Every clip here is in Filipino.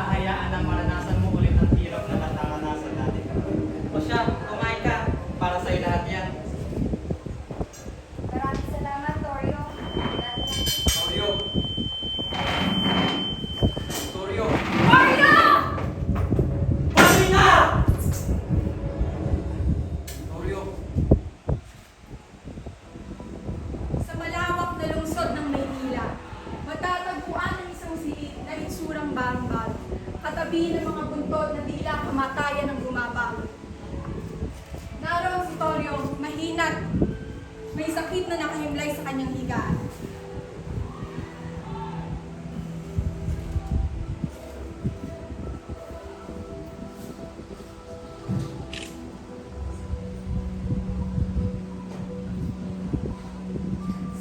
hahayaan na maranasan mo ulit ang hirap na naranasan natin. O siya, kumain ka. Para sa'yo lahat yan. Maraming salamat, Torio. Toryo! Toryo! Torio! Pati na! Toryo! Sa malawak na lungsod ng Maynila, matatagpuan ang isang silid na itsurang barang-barang, katabi ng mga buntod na tila kamatayan ng bumabalot. Naroon si Torio, mahinat, may sakit na nakahimlay sa kanyang higaan.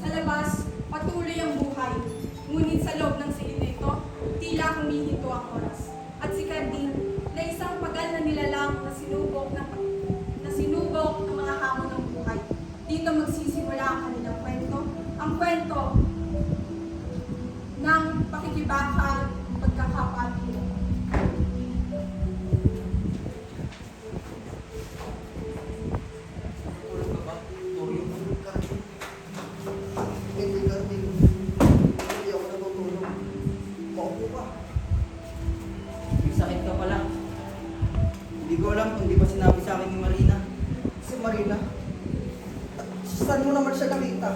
Sa labas, patuloy ang buhay. Ngunit sa loob ng silid na ito, tila humihinto ang oras. At si Carding, na isang pagal na nilalang na sinubok ng mga hamon ng buhay. Dito magsisimula ang kanilang kwento. Ang kwento ng pakikibaka, pagkakapatid. Tulog ka ba? Toryo? Hindi Carding. Hindi ako natutulog. Maupo ka. May sakit ka pala. Hindi ko alam kung di ba sinabi sa akin ni Marina. Si Marina. Saan mo naman siya nakita?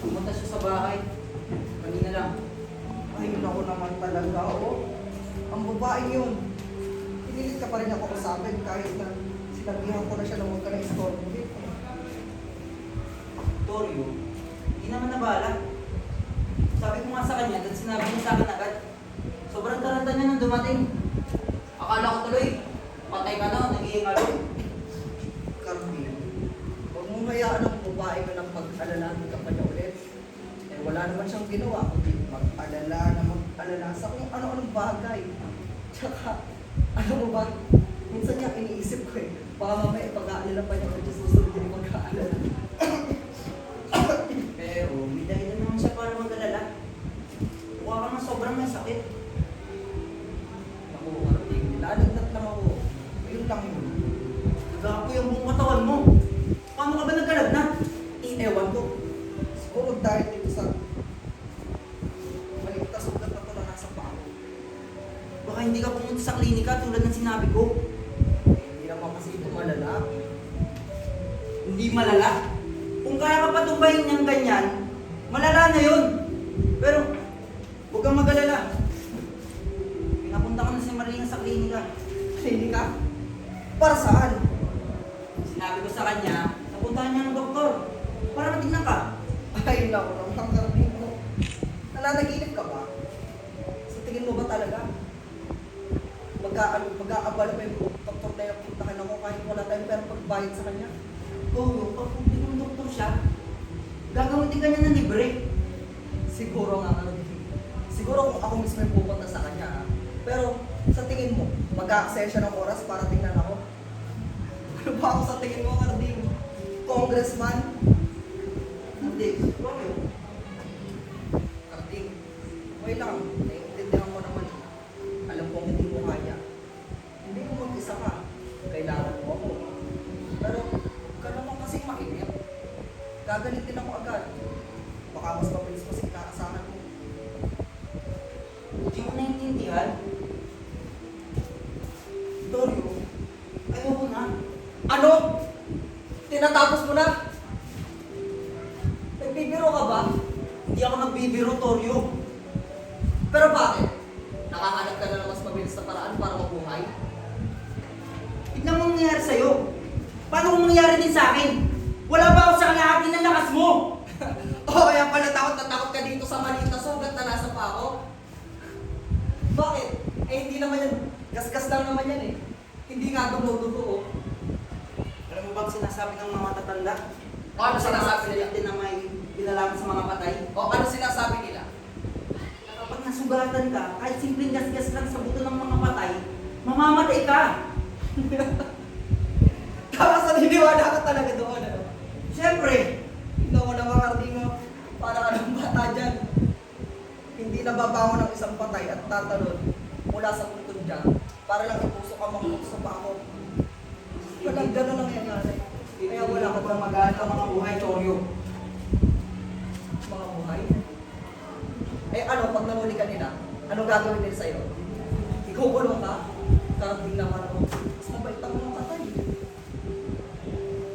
Pumunta siya sa bahay. Kanina lang. Ay, naku naman talaga. Oo. Ang babaeng yun. Pinilit ka pa rin ako kasapin kahit na sinabihan ko na siya na huwag ka na istorbo dito. Toryo, hindi naman nabala. Sabi ko nga sa kanya, dahil sinabi niya sa akin agad. Sobrang taranta niya nung dumating. Akala ko tuloy, patay ka na, nag-iingalo. Carmen, huwag mong hayaan ang babae ka ng pag-alalahan ka pa niya ulit. Eh, wala naman siyang ginawa kundi mag-alala na mag-alala sa kung ano-anong bagay. Tsaka, ano mo ba, minsan niya iniisip ko baka mamaya pag-aalala pa niya ulit yung susunod din mag-aalala. Pero, may dahilan naman siya para mag-alala. Mukha ka nga sobrang may sakit. Naku, Carmen, nilalagnat lang ako. Ayun lang yun. Nagapo yung buong katawan mo. Paano ka ba nagkalagnat? Ewan ko. Siguro dahil dito sa maliit na sugat na ito na nasa paa ko. Baka hindi ka pumunta sa klinika tulad ng sinabi ko. Hindi naman kasi ito malala. Hindi malala. Kung kaya ka patubayin niyang ganyan, malala na yun. Pero, huwag kang mag-alala. Pinapunta ko na si Marina sa klinika. Klinika? Para saan? Sinabi ko sa kanya, napuntahan niya ng doktor. Para matignan ka. Ay, naku naman, Carmen ko. Nananaginip ka ba? Sa tingin mo ba talaga? Mag-aabala pa yung doktor na yung puntahan ako kahit wala tayong pera pagbayad sa kanya? Oo, pag ng doktor siya, gagamitin ka niya ng libre. Siguro nga, siguro kung ako mismo yung pupunta sa kanya, ha? Pero sa tingin mo, mag-a-access siya ng oras para tingnan ako? Ano ba ako sa tingin mo, Carding? Congressman? Hindi, bakit? Carding, okay lang, naiintindihan ko naman. Alam kong hindi mo kaya. Hindi ko mag-isa ka. Kailangan mo ako. Pero, ka naman kasing mainit. Gagalitin ako agad. Baka mas mabilis pa sa inaasahan mo. Hindi mo naiintindihan. Torio, Ayoko na. ano? Tinatapos mo na? Nagbibiro ka ba? Hindi ako nagbibiro, Toryo. Pero bakit? Nakahanap ka na ng mas mabilis na paraan para mabuhay? Tignan mo nangyayari sa'yo. Paano kung nangyari din sa akin? Wala ba ako sa kalahati ng lakas mo? Oh, kaya pala takot na takot ka dito sa maliit na sugat na nasa pa ako? Bakit? Eh, hindi naman yan. Gasgas lang naman yan eh. Hindi nga dugo-dugo. Alam mo ba ang sinasabi ng mga matatanda? O, ano sinasabi nila? Din na may pinalaman sa mga patay. O, ano sinasabi nila? Na kapag nasugatan ka, kahit simpleng gas-gas lang sa buto ng mga patay, mamamatay ka. Tapos naniniwala ka talaga doon, ano? Siyempre, Tignan mo naman, Cardino. Para ka ng bata dyan. Hindi nababangon ng isang patay at tatalon. mula sa puntod niya para lang itusok ang mga sa pako. Walang gano'n ang nangyayari. Kaya wala ka bang magaan ang mga buhay, Toryo. mga buhay. Eh ano, pag nahuli ka nila, anong gagawin nila sa'yo? Ikaw kulong ka? Karating naman ako. Mas mabait ang mga patay.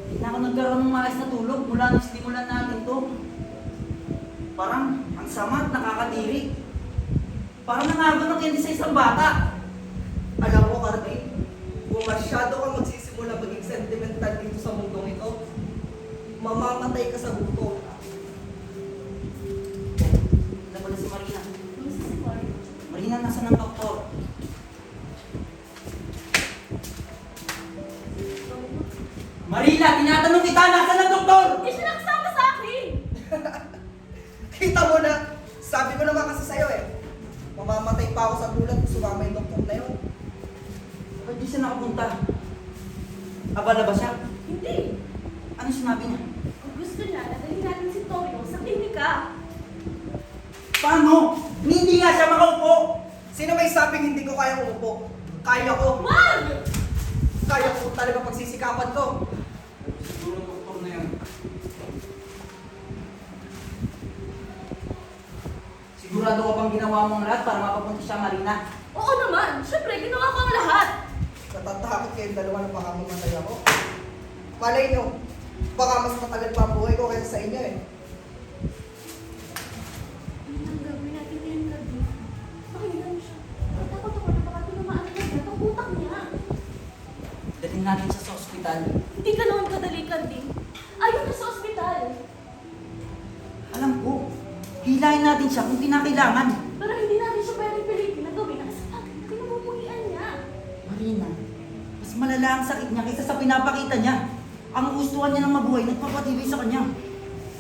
Hindi na ako nagkaroon ng maayos na tulog mula nung simulan natin to. Parang ang sama at nakakadiri. Parang nangago ng candy sa isang bata. Alam mo, Cardi, kung masyado kang magsisimula maging sentimental dito sa mundong ito, mamamatay ka sa buto. Alam mo na si Marina. Ano si Torio? Marina, nasa ng doktor? Marina, tinatanong kita, nasa ng doktor? Hindi siya nakasama sa akin! Kita mo na, sabi ko naman kasi sa'yo eh, mamamatay pa ako sa gulat kung sumama yung doktor na yun. Ba't di siya nakapunta? Abala ba siya? Hindi! Ano sinabi niya? Kung gusto niya, nadalhin natin si Torio sa klinika. Paano? Hindi nga siya makaupo! Sino may sabing hindi ko kaya umupo? Kaya ko. Wag! Kaya ko talaga pagsisikapan ko. Siguro doktor na yan. Sigurado ka bang ginawa mo ang lahat para mapapunta siya, Marina? Oo naman! Siyempre, ginawa ko ang lahat! Natatakot kayong dalawa na baka mamatay ako. Malay nyo, baka mas matagal pa ang buhay ko kaysa sa inyo eh. Ano ang gagawin natin ngayong gabi? Pakinggan mo siya. Natakot ako na baka tinamaan na niya ang utak niya. Dalhin natin siya sa ospital. Hindi ka naman kadali, Candy. Ayaw na sa ospital. Alam ko, hilahin natin siya kung kinakailangan. Pero hindi natin siya pwedeng pilitin na gawin ang sakit na kinamumuhian niya. Marina, mas malala ang sakit niya kaysa sa pinapakita niya. Ang gustuhan niya ng mabuhay, nagpapatibay sa kanya.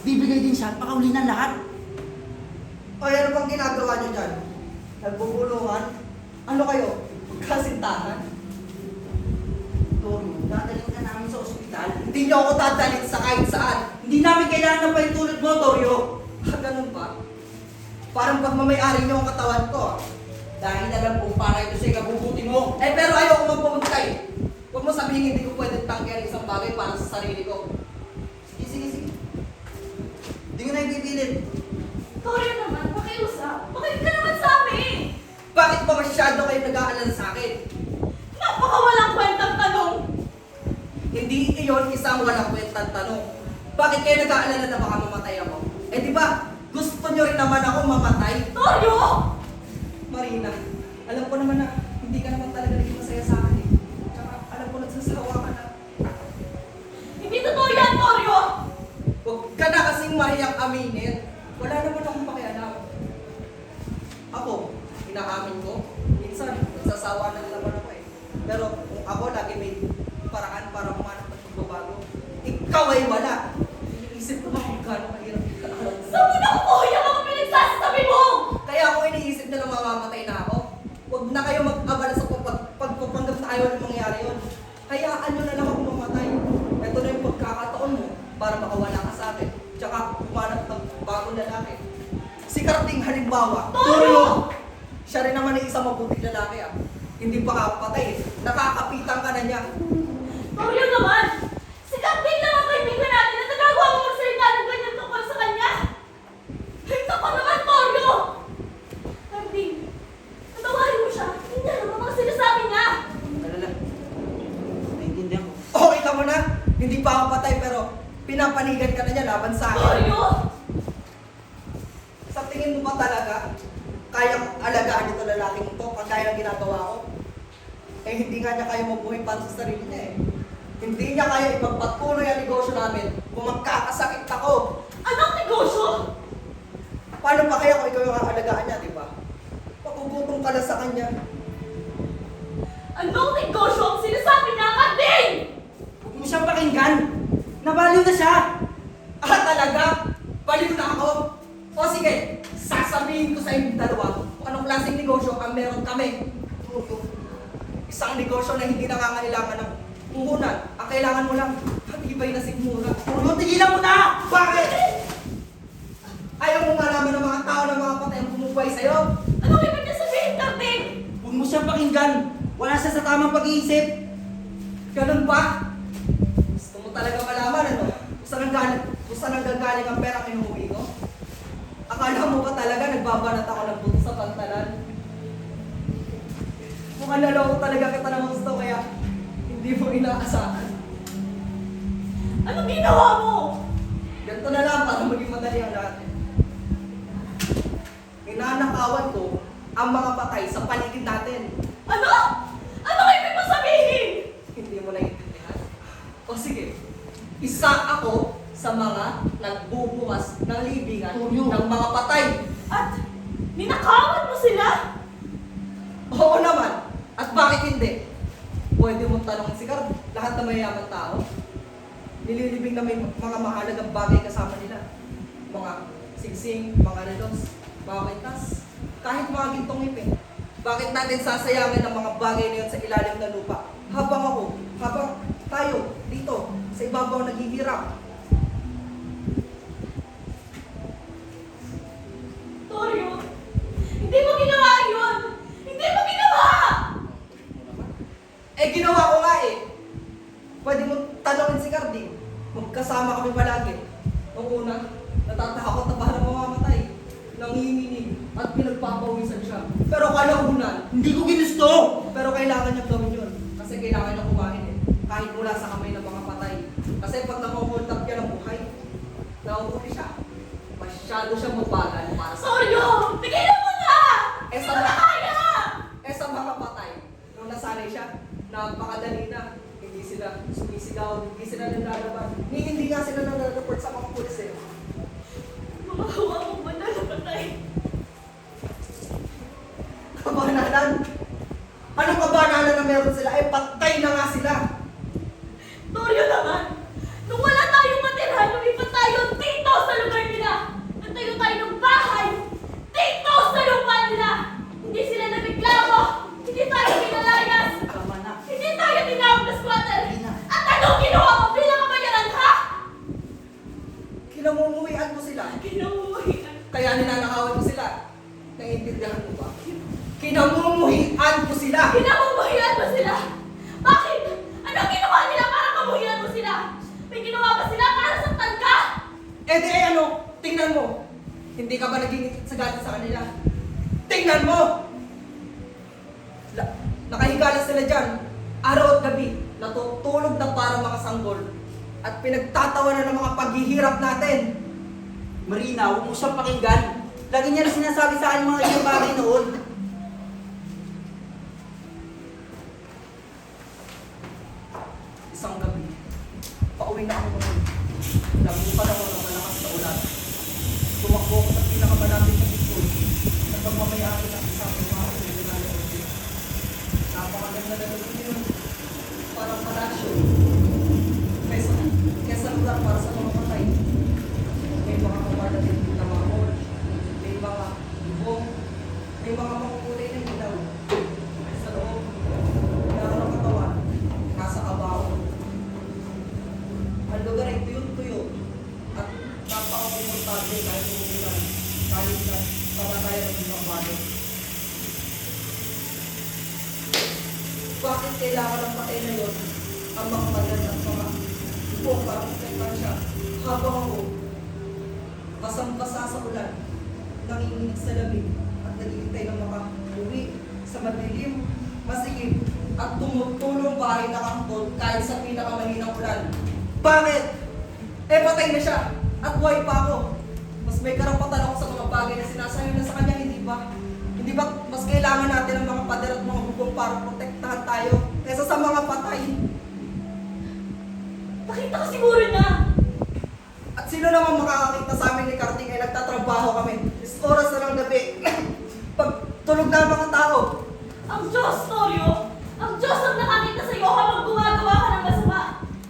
Bibigay din siya at pakauli ng lahat. O ano bang ginagawa nyo dyan? Nagbubulungan? Ano kayo? Magkasintahan? Torio, dadalhin ka namin sa ospital. Hindi nyo ako dadalhin sa kahit saan. Hindi namin kailangan ng paintulot mo, Torio. Ganun ba? Parang pagmamayari nyo ang katawan ko. Dahil alam kong para ito sa ikabubuti mo. Eh pero ayaw ko magpumunta eh. Huwag mo sabihin hindi ko pwede tanggihan isang bagay para sa sarili ko. Sige, sige, sige. Hindi ko na ipipilit. Torio naman, pakiusap. Pakinig ka naman sa amin. Bakit ba masyado kayo nag-aalala sa akin? Napakawalang kwentang tanong. Hindi iyon isang walang kwentang tanong. Bakit kayo nag-aalala na baka mamatay ako? Eh di ba, gusto nyo rin naman ako mamatay? Torio! Marina, alam ko naman na hindi ka naman talaga naging masaya sa akin eh. Tsaka alam ko nagsasawa ka na. Hindi totoo yan, Torio! Huwag ka na kasing mahiyang aminin. Wala naman akong pakialam. Ako, inaamin ko, minsan nagsasawa na naman ako eh. Pero kung ako lagi may paraan para humanap ng pagbabago, ikaw ay wala. Iniisip ko kung gaano kahirap ikaarap. Saan mo nakukuha yung mga pinagsasabi mo? Kaya ako iniisip na lang mamamatay na ako. Huwag na kayo mag-abala sa pagpapanggap na ayaw na mangyari yun. Hayaan nyo na lang ako mamatay. Ito na yung pagkakataon mo para makawala ka sa akin. Tsaka humanap ng bagong lalaki. Si Karating halimbawa. Torio! Siya rin naman yung isang mabuting lalaki ah. Hindi pa kapatay. Nakakapitan ka na niya. Torio naman! Si Captain lang ang kaibigan natin at nagagawa mo magsalita ng ganyan tungkol sa kanya! Ito pa naman, Torio! Captain, natawarin mo siya. Hindi niya alam ang mga sinasabi niya. Alala. Naintindihan ko. Okay ka mo na. Hindi pa ako patay pero pinapanigan ka na niya laban sa akin. Torio! Sa tingin mo ba talaga kaya alagaan ito lalaking to pag kaya ang ginagawa ko? Eh hindi nga niya kaya mabuhay para sa sarili niya eh. Hindi niya kaya ipagpatuloy ang negosyo namin kung magkakasakit ako. Anong negosyo? Paano pa kaya kung ikaw yung aalagaan niya, di ba? Pagugutong ka lang sa kanya. Anong negosyo ang sinasabi niya, Captain? Huwag mo siyang pakinggan. Nabaliw na siya. Ah, talaga? Baliw na ako? O sige, sasabihin ko sa inyong dalawa kung anong klaseng negosyo ang meron kami. Isang negosyo na hindi nangangailangan ng puhunan. Ang kailangan mo lang, matibay na sigmura. Torio, tigilan mo na! Bakit? Ayaw mo malaman ng mga tao ng mga patay ang bumubuhay sa'yo? Anong ibig niya sabihin, Captain? Huwag mo pakinggan. Wala siya sa tamang pag-iisip. Ganun ba? Gusto mo talaga malaman ano? Kung saan nanggagaling ang perang inuwi ko? Akala mo ba talaga nagbabanat ako ng buto sa pantalan? Mukhang naloko talaga kita ng gusto kaya hindi mo inaasahan. Anong ginawa mo? Ganito na lang para maging madali ang lahat. Ninanakawan ko ang mga patay sa paligid natin. Ano? Ano ibig mo sabihin? Hindi mo naiintindihan? O sige, isa ako sa mga nagbubukas ng libingan Tulyo. ng mga patay. At ninakawan mo sila? Oo naman. At bakit hindi? Pwede mong tanongin si Carl, lahat na mayayaman tao. Nililibing na may mga mahalagang bagay kasama nila. Mga singsing, mga relos, mga kwintas, kahit mga gintong ngipin. Bakit natin sasayangin ang mga bagay na yun sa ilalim ng lupa? Habang tayo dito sa ibabaw naghihirap. Torio, hindi mo ginawa yun! Hindi mo ginawa! Eh, ginawa ko nga eh. Pwede mo tanongin si Cardi. Magkasama kami palagi. Noong una, natatakot na parang mamamatay. Nanginginig at pinagpapawisan siya. Pero kalaunan, Hindi ko ginusto! pero kailangan niya gawin yun. Kasi kailangan niya kumain eh. Kahit mula sa kamay ng mga patay. Kasi pag nakukult up niya ng buhay, nauuwi siya. Masyado siya mabagal para sa Torio, tigilan mo na! Eh, Hindi sa ko na kaya! sa mga patay, nung nasanay siya, napakadali na. Hindi sila sumisigaw, hindi sila nalalaban. Hindi nga sila nalalaport sa mga pulis eh. Mga hawa mo ba na napatay? Kabanalan! Anong kabanalan na meron sila? Eh, patay na nga sila! Torio naman! Nung wala tayong matirahan, lumipat tayo dito sa lugar nila! Nagtayo tayo ng bahay! Dito sa lupa nila! Hindi sila nagreklamo! Hindi tayo pinalayas! Tama na. Hindi tayo tinawag na squatter! Hindi na. At anong ginawa mo bilang kabayaran, ha? Kinamumuhian mo sila. Kinauwian. Kaya ninanakawan mo sila. Naiintindihan mo ba? Kinamumuhian mo sila! Kinamumuhian mo sila! Bakit? Anong ginawa nila para kamuhian mo sila? May ginawa ba sila para saktan ka? Eh di ano, tingnan mo. Hindi ka ba naging sagad sa kanila? Tingnan mo! Nakahiga lang sila dyan, araw at gabi, natutulog na parang mga sanggol. At pinagtatawanan ng mga paghihirap natin. Marina, huwag mo siyang pakinggan. Lagi niya na sinasabi sa akin mga ibang bagay noon. Isang gabi, pauwi na ako noon. Nabukan ako ng malakas na ulan. Tumakbo ako sa pinakamalapit na school. Sa pagmamayari ng isang mga kriminal. Napakaganda na doon yun. Parang palasyo. Kesa lugar para sa mga patay. May mga kamarda din na mga hall. May mga ibong. May mga makukulay na ilaw. Sa loob. Meron ang katawan. Nasa kabaw. Ang lugar ay tuyo-tuyo. At napaka-komportable kahit umulan. Kahit na pamatayan ng ibang bagay. Bakit kailangan ng patay na yun ang mga payan at mga ibong para protektahan siya habang ako basang-basa sa ulan, nanginginig sa lamig at naghihintay ng makauwi sa madilim, masikip at tumutulong bahay na kangkot kahit sa pinakamahinang ulan. Bakit? Eh patay na siya at buhay pa ako. Mas may karapatan ako sa mga bagay na sinasabi na sa kanya, hindi ba? Hindi ba mas kailangan natin ang mga pader at mga bubong para protektahan tayo kaysa sa mga patay? Nakita ko siguro na! At sino naman makakakita sa amin ni Karting ay nagtatrabaho kami? Is oras na ng gabi. Pag tulog na ang mga tao. Ang Diyos, Torio! Ang Diyos ang nakakita sa iyo habang gumagawa ka ng masama!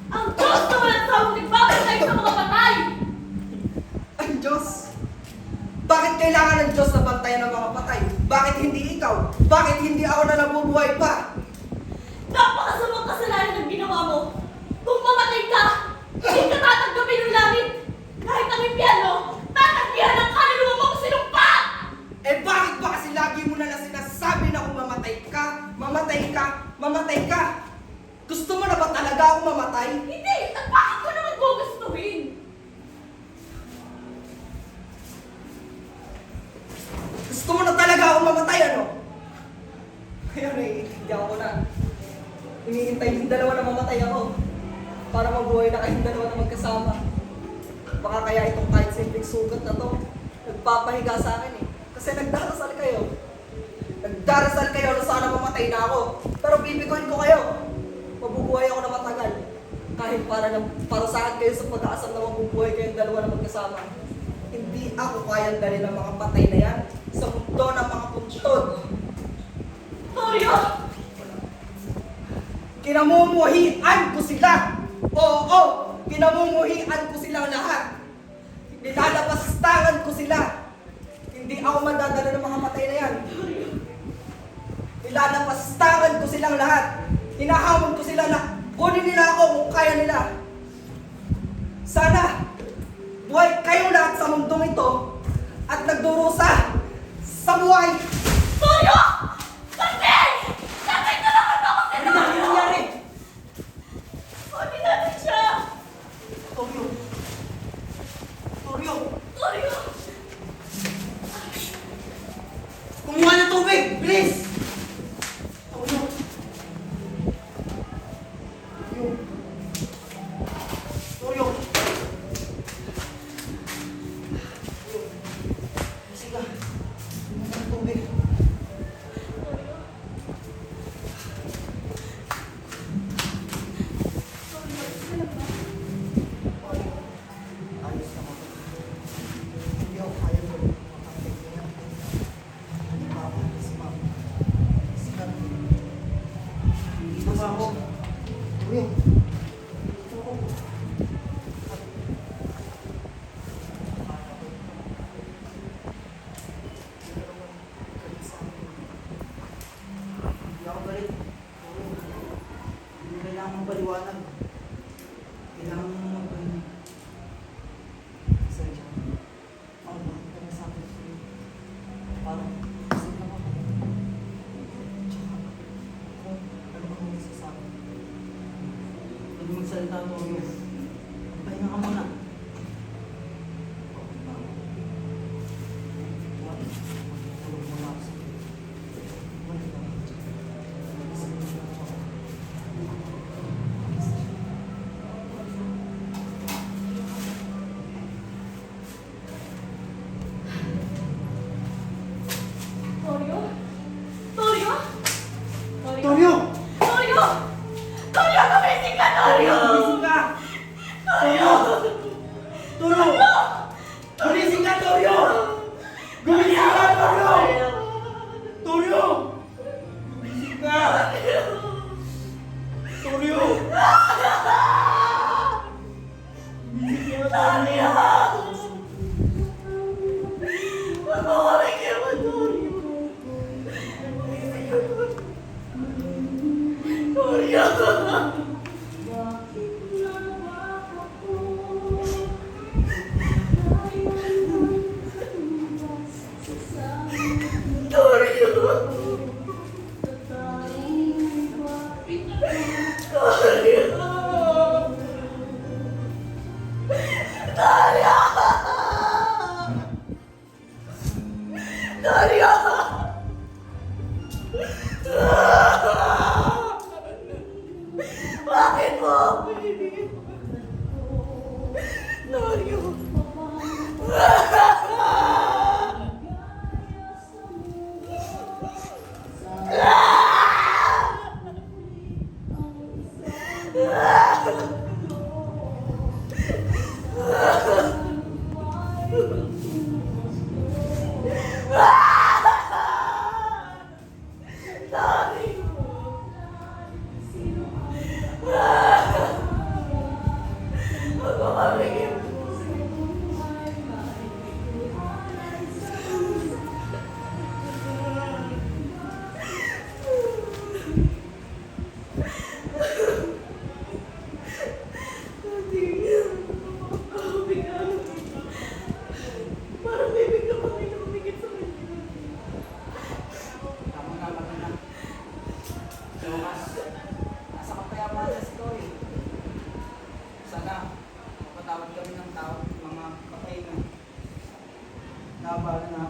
Ang Diyos na walang sawang nagbabantay sa mga patay! Ay Diyos! Bakit kailangan ng Diyos na bantayan ng mga patay? Bakit hindi ikaw? Bakit hindi ako na nabubuhay pa? Napakasamang kasalanan ng ginawa mo! Kung mamatay ka, hindi ka tatanggapin ng langit! Kahit ang impyerno, tatanggihan ang kaluluwa mo kung sinumpa! Eh bakit ba kasi lagi mo na lang sinasabi na kung mamatay ka, Mamatay ka! Mamatay ka! Gusto mo na ba talaga ako mamatay? Hindi! At bakit ko naman gugustuhin? Gusto mo na talaga ako mamatay, ano? Kaya naiintindihan ko na. Hinihintay yung dalawa na mamatay ako. Para mabuhay na kayong dalawa na magkasama. Baka kaya itong kahit simpleng sugat na to, nagpapahiga sa akin eh. Kasi nagdarasal kayo. Nagdarasal kayo na sana mamatay na ako. Pero bibigoyin ko kayo. Mabubuhay ako na matagal. Kahit para sa akin kayo sa pag-aasam na mabubuhay kayong dalawa na magkasama. Hindi ako kayang dali ng mga patay na yan sa mundo ng mga puntod. Torio! Kinamumuhian ko sila! Oo! Kinamumuhian ko silang lahat! Nilalabastangan ko sila! Hindi ako madadala ng mga patay na yan. Nilalabastangan ko silang lahat! Hinahamon ko sila na kunin nila ako kung kaya nila. Sana buhay kayong lahat sa mundong ito at nagdurusa sa buhay. Torio! Bakit? Bakit ka naman ako Ano na nangyari? Kunin natin siya! Torio! Torio! Torio! Kumuha ng tubig! Bilis! Torio! Torio! Torio! Sige. Kumuha ng tubig. Ayos naman. Hindi ako kaya ko makakapit niya. Ano ba ako si Ma'am? Si Ma'am. Dito ba ako? Torio. Dito ako. Hindi ako galit. Hindi kailangan mong paliwanag. Kailangan mong magpahinga. Pasensya ka. Ako, bakit ka nasabi ko sa'yo? Parang kasi lang ako. Tsaka, kung ano ba ang masasabi? Huwag magsalita, Torio. Magpahinga ka muna. Okay ba ako? Huwag. Tulog muna ako sa'yo. Huwag ka. Pasensya ka ako. Torio? Torio? Torio! Torio! Torio, gumising ka, Torio! Gumising ka! Torio! Torio! Gumising ka, Torio! Gumising ka, Torio! Torio! Gumising ka! Torio! Gumising ka, Torio! Mamawalan ka naman, Torio! Torio! Daria! Bakit mo ako pinili? Dario! Parang bibig na kami lumikit sa kanya. Tama na. bukas. Nasa kapayapaan na si Toy. Sana, mapatawad kami ng tao, mga patay na. Nabala na